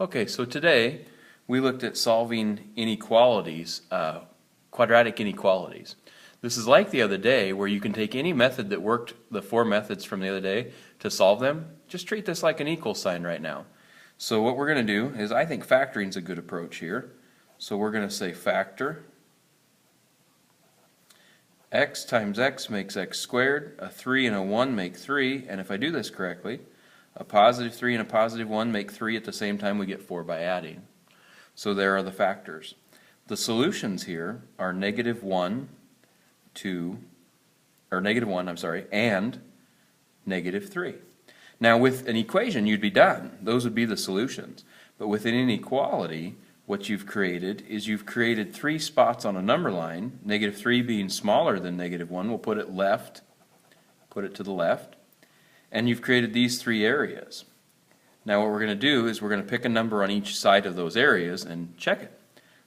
Okay, so today we looked at solving inequalities, quadratic inequalities. This is like the other day where you can take any method that worked, the four methods from the other day, to solve them. Just treat this like an equal sign right now. So what we're going to do is, I think factoring is a good approach here. So we're going to say factor x times x makes x squared, a 3 and a 1 make 3, and if I do this correctly, a positive 3 and a positive 1 make 3 at the same time. We get 4 by adding. So there are the factors. The solutions here are negative 1, 2, or negative 1, I'm sorry, and negative 3. Now with an equation you'd be done. Those would be the solutions. But with an inequality, what you've created is you've created 3 spots on a number line, negative 3 being smaller than negative 1. We'll put it to the left. And you've created these 3 areas. Now what we're going to do is we're going to pick a number on each side of those areas and check it.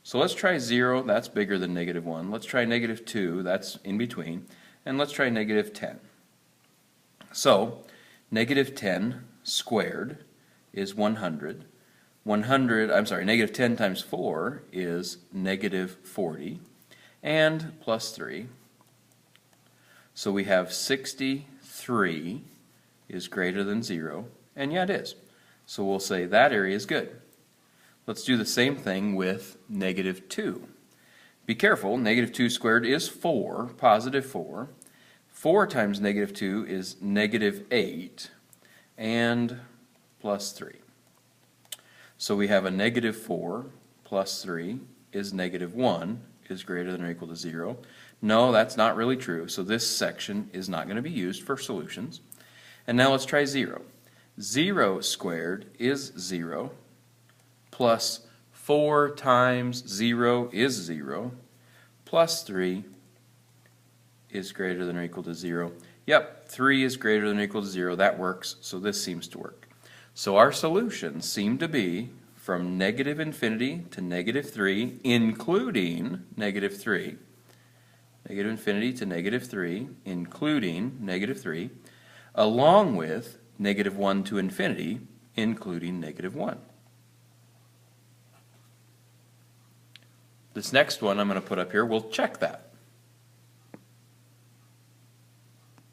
So let's try 0, that's bigger than negative 1. Let's try negative 2, that's in between. And let's try negative 10. So negative 10 squared is 100. Negative 10 times 4 is negative 40. And plus 3. So we have 63 is greater than 0, and yeah, it is. So we'll say that area is good. Let's do the same thing with negative 2. Be careful, negative 2 squared is 4, positive 4. 4 times negative 2 is negative 8, and plus 3. So we have a negative 4 plus 3 is negative 1 is greater than or equal to 0. No, that's not really true, so this section is not going to be used for solutions. And now let's try 0. 0 squared is 0, plus 4 times 0 is 0, plus 3 is greater than or equal to 0. Yep, 3 is greater than or equal to 0. That works, so this seems to work. So our solutions seem to be from negative infinity to negative 3, including negative 3. Negative infinity to negative 3, including negative 3. Along with negative 1 to infinity, including negative 1. This next one I'm going to put up here, we'll check that.